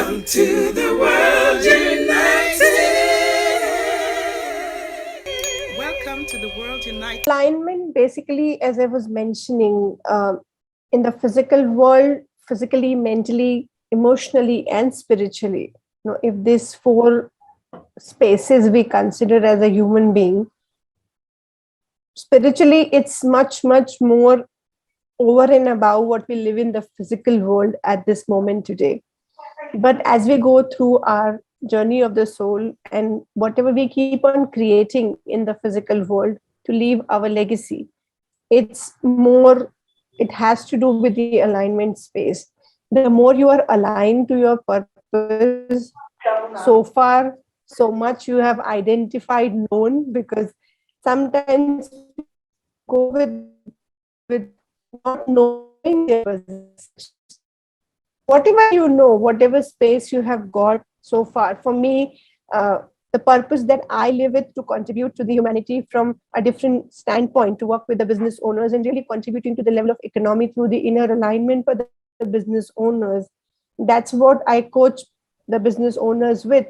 to the World United. Welcome to the World United. Alignment, basically, as I was mentioning, in the physical world, physically, mentally, emotionally, and spiritually. If these four spaces we consider as a human being, spiritually, it's much, much more over and above what we live in the physical world at this moment today. But as we go through our journey of the soul and whatever we keep on creating in the physical world to leave our legacy, it's more, it has to do with the alignment space. The more you are aligned to your purpose, so far, so much you have identified, known, because sometimes people go with not knowing their purpose. Whatever you know, whatever space you have got so far, for me, the purpose that I live with, to contribute to the humanity from a different standpoint, to work with the business owners and really contributing to the level of economy through the inner alignment for the business owners. That's what I coach the business owners with.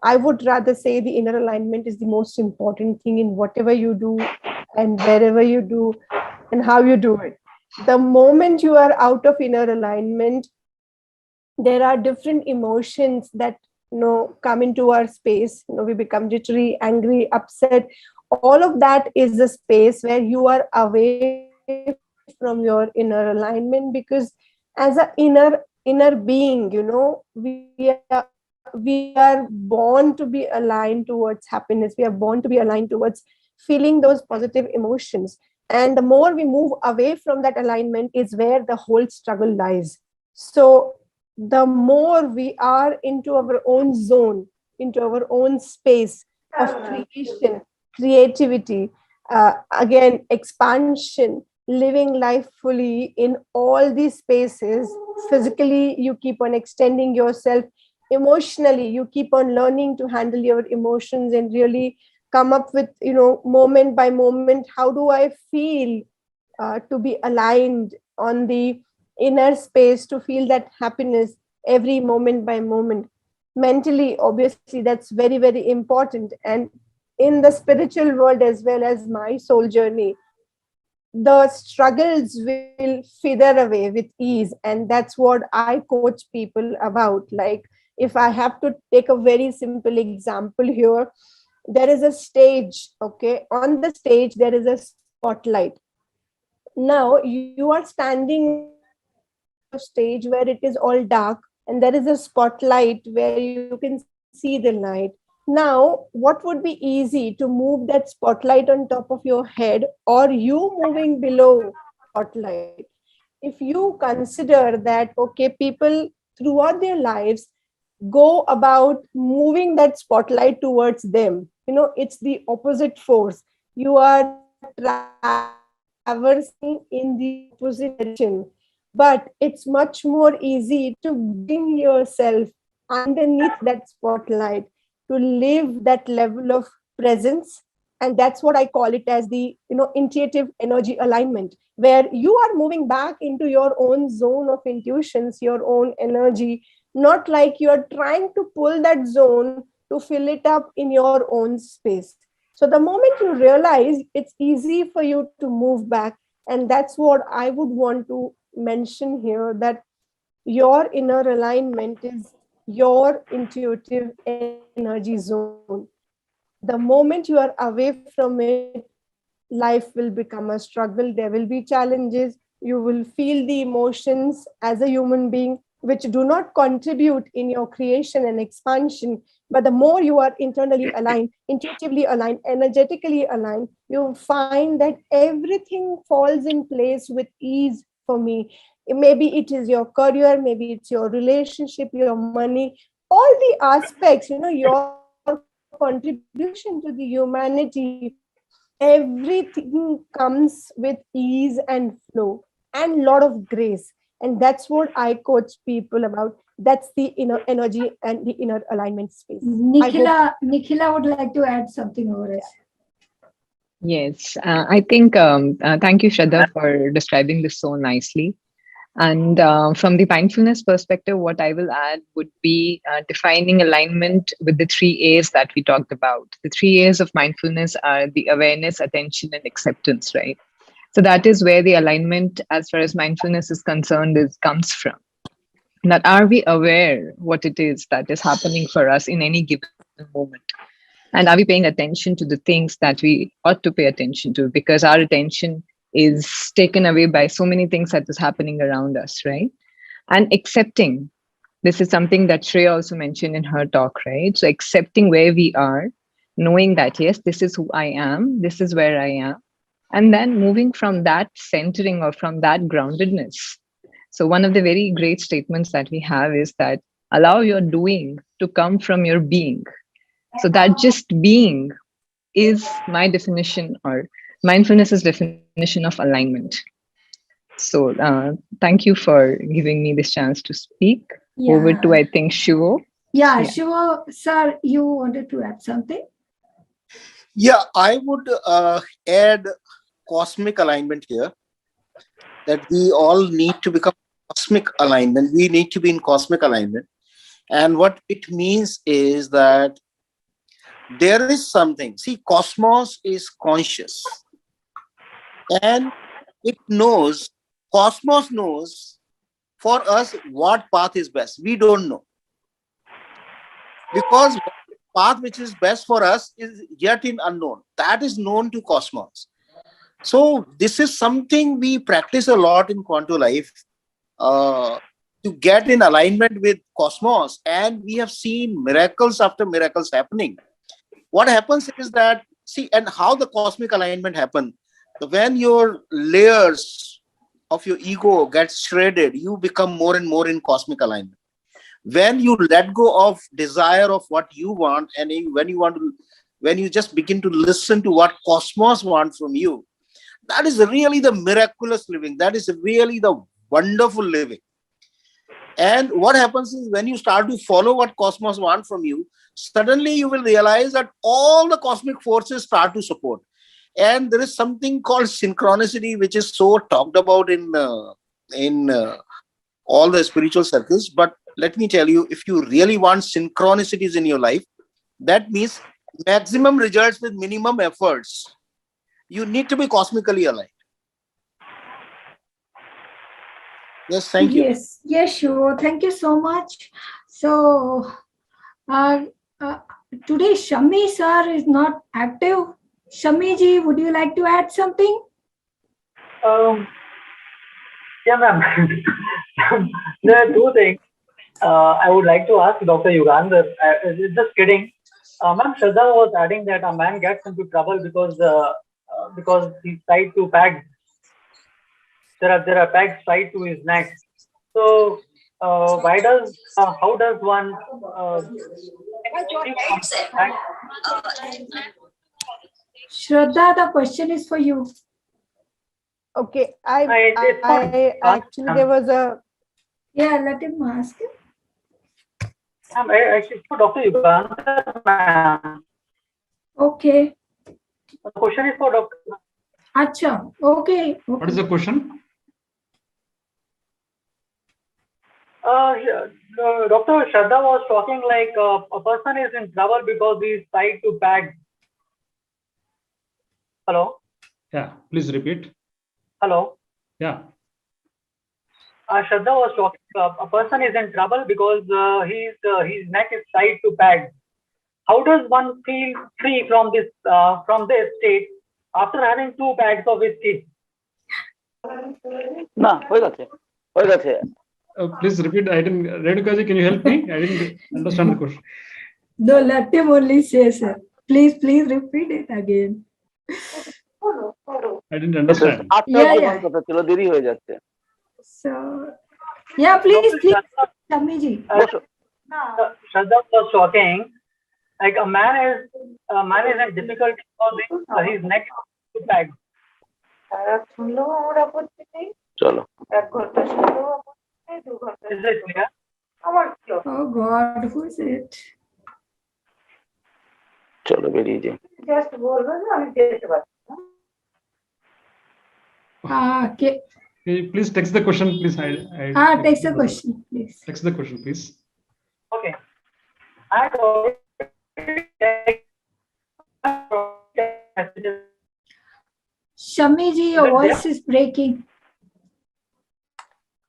I would rather say the inner alignment is the most important thing in whatever you do and wherever you do and how you do it. The moment you are out of inner alignment, there are different emotions that come into our space. We become jittery, angry, upset. All of that is a space where you are away from your inner alignment, because as a inner being, we are born to be aligned towards happiness. We are born to be aligned towards feeling those positive emotions. And the more we move away from that alignment is where the whole struggle lies. So the more we are into our own zone, into our own space of creation, creativity, again, expansion, living life fully in all these spaces. Physically, you keep on extending yourself. Emotionally, you keep on learning to handle your emotions and really come up with, moment by moment, how do I feel to be aligned on the inner space, to feel that happiness every moment by moment. Mentally, obviously, that's very, very important. And in the spiritual world, as well as my soul journey, the struggles will feather away with ease. And that's what I coach people about. Like, if I have to take a very simple example here, there is a stage. Okay, on the stage there is a spotlight. Now you are standing on the top of stage where it is all dark, and there is a spotlight where you can see the light. Now, what would be easy, to move that spotlight on top of your head, or you moving below spotlight? If you consider that, okay, people throughout their lives go about moving that spotlight towards them, it's the opposite force. You are traversing in the opposite direction. But it's much more easy to bring yourself underneath that spotlight, to live that level of presence. And that's what I call it as the intuitive energy alignment, where you are moving back into your own zone of intuitions, your own energy, not like you're trying to pull that zone to fill it up in your own space. So the moment you realize, it's easy for you to move back. And that's what I would want to mention here, that your inner alignment is your intuitive energy zone. The moment you are away from it, life will become a struggle. There will be challenges. You will feel the emotions as a human being, which do not contribute in your creation and expansion. But the more you are internally aligned, intuitively aligned, energetically aligned, you find that everything falls in place with ease for me. Maybe it is your career, maybe it's your relationship, your money, all the aspects, your contribution to the humanity, everything comes with ease and flow and lot of grace. And that's what I coach people about. That's the inner energy and the inner alignment space. I hope. Nikhila would like to add something over it. Yes, I think thank you, Shraddha, for describing this so nicely. And from the mindfulness perspective, what I will add would be defining alignment with the three A's that we talked about. The three A's of mindfulness are the awareness, attention, and acceptance, right? So that is where the alignment, as far as mindfulness is concerned, comes from. That are we aware what it is that is happening for us in any given moment? And are we paying attention to the things that we ought to pay attention to? Because our attention is taken away by so many things that is happening around us, right? And accepting. This is something that Shreya also mentioned in her talk, right? So accepting where we are, knowing that, yes, this is who I am, this is where I am. And then moving from that centering or from that groundedness. So one of the very great statements that we have is that allow your doing to come from your being. So that just being is my definition, or mindfulness's definition of alignment. So thank you for giving me this chance to speak. Yeah. Over to, I think, Shivo. Yeah, Yeah. Shiva, sir, you wanted to add something? Yeah, I would add cosmic alignment here, that we all need to become cosmic alignment. We need to be in cosmic alignment. And what it means is that there is something. See, cosmos is conscious. And it knows, cosmos knows for us what path is best. We don't know. Because path which is best for us is yet in unknown. That is known to cosmos. So this is something we practice a lot in Quantum Life, to get in alignment with cosmos. And we have seen miracles after miracles happening. What happens is that, see, and how the cosmic alignment happens. When your layers of your ego get shredded, you become more and more in cosmic alignment. When you let go of desire of what you want, and when you just begin to listen to what cosmos wants from you, that is really the miraculous living. That is really the wonderful living. And what happens is, when you start to follow what cosmos wants from you, suddenly you will realize that all the cosmic forces start to support. And there is something called synchronicity, which is so talked about in all the spiritual circles. But let me tell you, if you really want synchronicities in your life, that means maximum results with minimum efforts. You need to be cosmically aligned. Yes, thank you. Yes, sure. Thank you so much. So, today Shami sir is not active. Shami ji, would you like to add something? Yeah, ma'am. There are two things I would like to ask Dr. Yugandhar. Just kidding. Ma'am, Shraddha was adding that a man gets into trouble because he's tied to pegs. There are pegs tied to his neck. So how does one Shraddha, the question is for you. Okay, it's I actually, there was a, Yeah, let him ask him. Actually, for Dr. Yugandhar, ma'am. Okay. The question is for Dr. Acha. Okay. What is the question? Dr. Shraddha was talking like a person is in trouble because he is tied to pegs. Hello? Yeah, please repeat. Hello? Yeah. Shraddha was talking, a person is in trouble because his neck is tied to pegs. How does one feel free from this state after having two pegs of whiskey? No, হয়ে গেছে. Please repeat. I didn't. Renukaji, can you help me? I didn't understand the question. No, let him only say, sir. Please repeat it again. I didn't understand. Yeah. কথা ছিল, দেরি হয়ে যাচ্ছে. So, yeah, please, Shami ji. Shraddha was talking like a man is in difficulty because his neck is too pegged. চলো. Is it clear? Oh God, who is it? চলো বেরিয়ে যাই. Can you please text the question, please? Text the question, please. Text the question, please. Okay. I had already messages. Shami ji, your voice is breaking.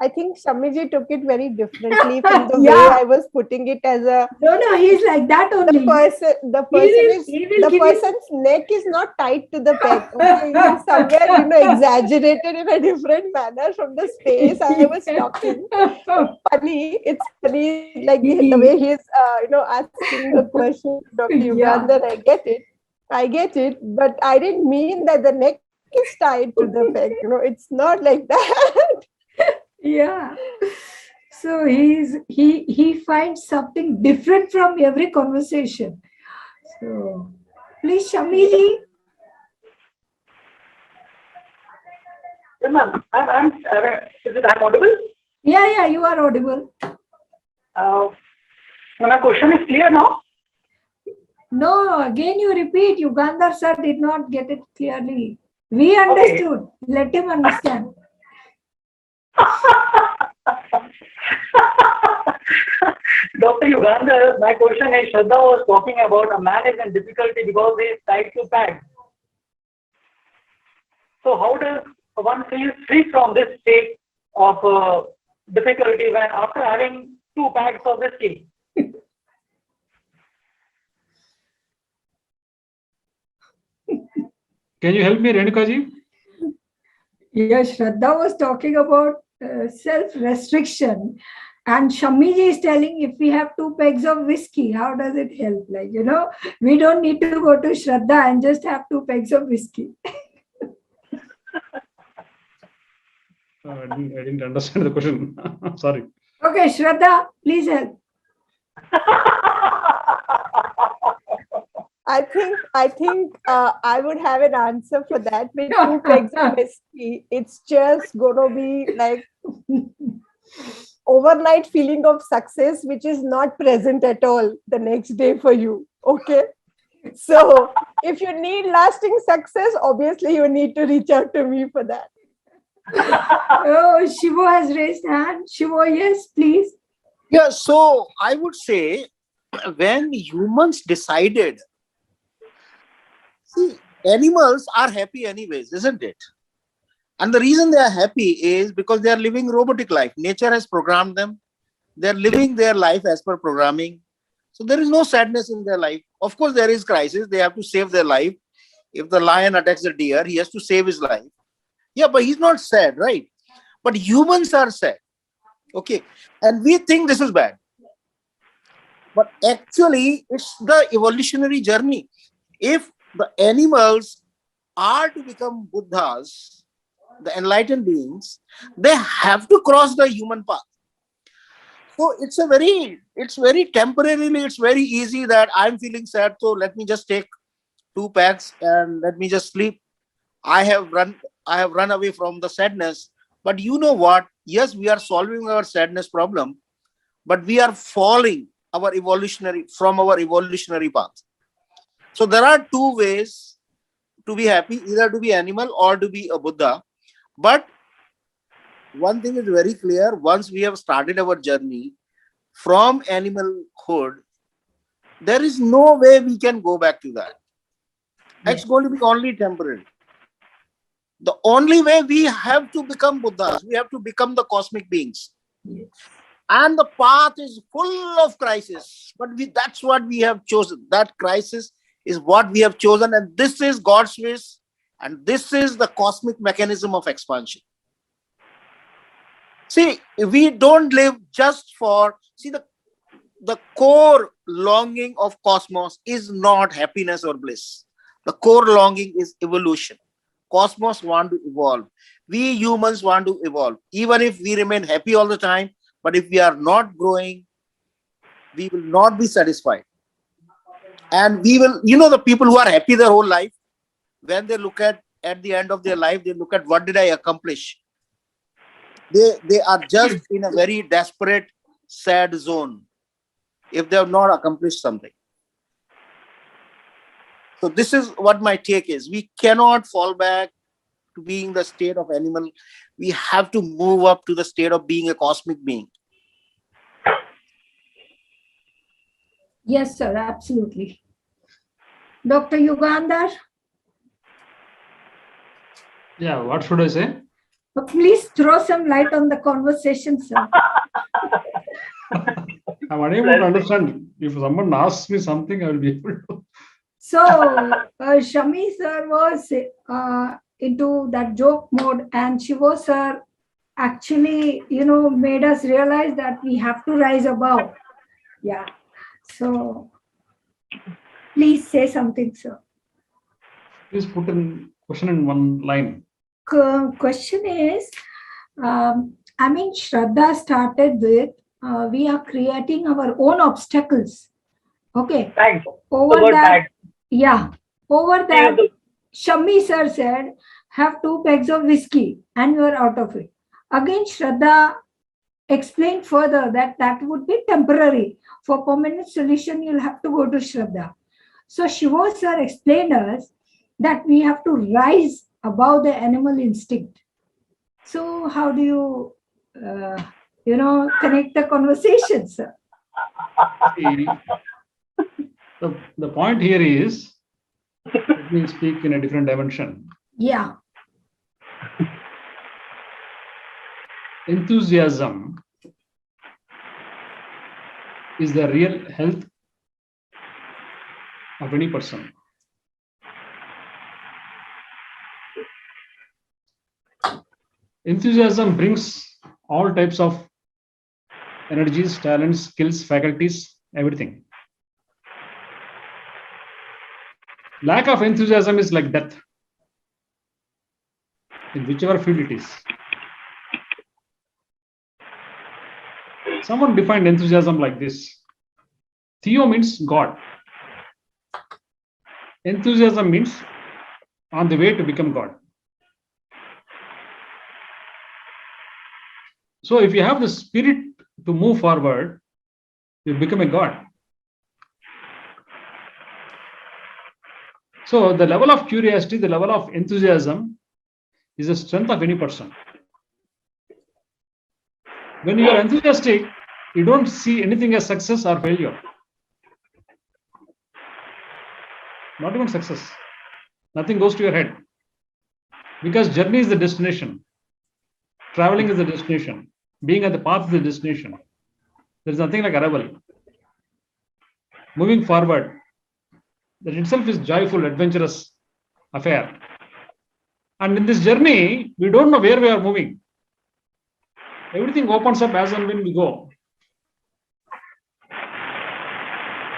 I think Shamiji took it very differently from the way Yeah. I was putting it as a No, he's like that only. the person He will the give you- person's neck is not tied to the peg. Okay, he's somewhere exaggerated in a different manner from the space I was talking. Funny, it's funny like the way he's asking the question, Dr. Yugandhar. I get it, but I didn't mean that the neck is tied to the peg. It's not like that. Yeah. So he finds something different from every conversation. So please, Shami ji. Yes, ma'am. Is it I'm audible? Yeah, you are audible. My question is clear now. No, again you repeat. Yugandhar sir did not get it clearly. We understood. Let him understand. Dr. Yugandhar, my question is, Shraddha was talking about a man is in difficulty because he is tied to peg. So how does one feel free from this state of difficulty when after having 2 bags of whiskey? Can you help me, Renuka ji? Yes, Shraddha was talking about self-restriction. And Shami ji is telling if we have 2 pegs of whiskey, how does it help? We don't need to go to Shraddha and just have 2 pegs of whiskey. I didn't understand the question. Sorry. Okay, Shraddha, please help. I think I would have an answer for that. With 2 pegs of whiskey, it's just gonna be like overnight feeling of success, which is not present at all the next day for you. Okay. So if you need lasting success, obviously you need to reach out to me for that. Oh, Shivo has raised hand. Shivo, yes, please. Yeah, so I would say when humans decided, see, animals are happy anyways, isn't it? And the reason they are happy is because they are living robotic life. Nature has programmed them. They are living their life as per programming. So there is no sadness in their life. Of course, there is crisis. They have to save their life. If the lion attacks a deer, he has to save his life. Yeah, but he's not sad, right? But humans are sad. Okay. And we think this is bad. But actually, it's the evolutionary journey. If the animals are to become Buddhas, the enlightened beings, they have to cross the human path. So it's very temporarily, it's very easy that I'm feeling sad, so let me just take 2 packs and let me just sleep. I have run away from the sadness. But you know what? Yes, we are solving our sadness problem, but we are falling from our evolutionary path. So there are 2 ways to be happy, either to be animal or to be a Buddha. But one thing is very clear: once we have started our journey from animalhood, there is no way we can go back to that. It's going to be only temporary. The only way we have to become Buddhas, we have to become the cosmic beings. And the path is full of crisis, but that's what we have chosen. That crisis is what we have chosen, and this is God's wish, and this is the cosmic mechanism of expansion. See, we don't live just for, the core longing of cosmos is not happiness or bliss. The core longing is evolution. Cosmos want to evolve. We humans want to evolve. Even if we remain happy all the time, but if we are not growing, we will not be satisfied. And we will, the people who are happy their whole life, when they look at the end of their life, they look at what did I accomplish? They are just in a very desperate, sad zone if they have not accomplished something. So this is what my take is. We cannot fall back to being the state of animal. we have to move up to the state of being a cosmic being. Yes, sir, absolutely. Dr. Yugandhar, Yeah, what should I say? please throw some light on the conversation, sir. I'm unable to understand. If someone asks me something, I will be able to. So, Shami sir was into that joke mode, and Shivo sir actually, made us realize that we have to rise above. Yeah. So, please say something, sir. Please put in question in one line. Question is, Shraddha started with, we are creating our own obstacles. Okay. Thanks. Over About that, yeah. Over that, Yeah. Shami sir said, have 2 pegs of whiskey and you are out of it. Again, Shraddha explained further that that would be temporary. For permanent solution, you'll have to go to Shraddha. So Shivo sir explained us that we have to rise above the animal instinct. So how do you, connect the conversation, sir? See, the point here is, let me speak in a different dimension. Yeah. Enthusiasm is the real health of any person. Enthusiasm brings all types of energies, talents, skills, faculties, everything. Lack of enthusiasm is like death, in whichever field it is. Someone defined enthusiasm like this. Theo means God. Enthusiasm means on the way to become God. So if you have the spirit to move forward, you become a God. So the level of curiosity, the level of enthusiasm is the strength of any person. When you are enthusiastic, you don't see anything as success or failure. Not even success. Nothing goes to your head. Because journey is the destination. Traveling is the destination. Being at the path is the destination. There is nothing like arrival. Moving forward, that itself is joyful, adventurous affair. And in this journey, we don't know where we are moving. Everything opens up as and when we go.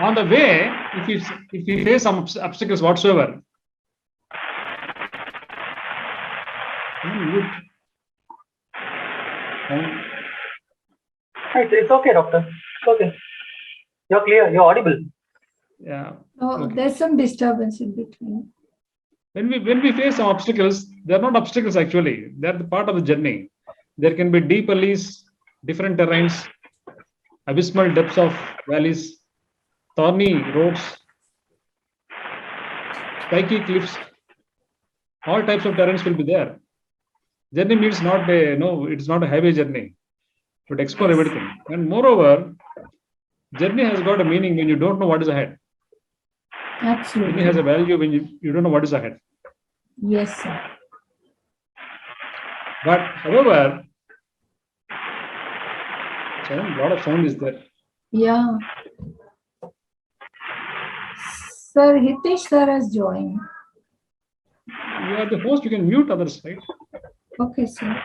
On the way, if you face some obstacles whatsoever, It's okay, doctor. It's okay. You're clear. You're audible. yeah. Oh, Okay. there's some disturbance in between. When we face some obstacles, they're not obstacles actually. They're the part of the journey. There can be deep valleys, different terrains, abysmal depths of valleys, thorny roads, spiky cliffs. All types of terrains will be there. Journey means not it's not a highway journey, but explore everything. And moreover, journey has got a meaning when you don't know what is ahead. Journey Absolutely. has a value when you don't know what is ahead. Yes, sir. But however, a lot of sound is there. Yeah. Sir, Hitesh sir has joined. You are the host, you can mute others, right? Okay, sir.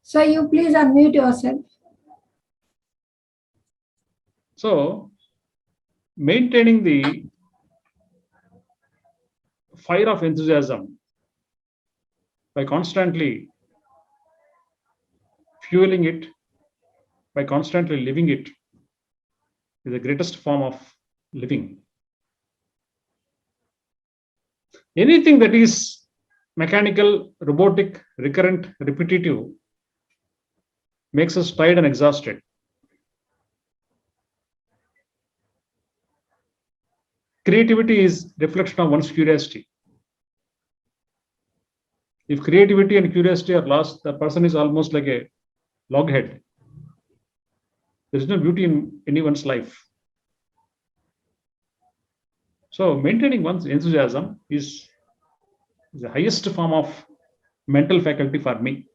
Sir, you please unmute yourself. So, maintaining the fire of enthusiasm by constantly fueling it, by constantly living it, is the greatest form of living. Anything that is mechanical, robotic, recurrent, repetitive makes us tired and exhausted. creativity is reflection of one's curiosity. If creativity and curiosity are lost, the person is almost like a loghead. There is no beauty in anyone's life. So maintaining one's enthusiasm is the highest form of mental faculty for me.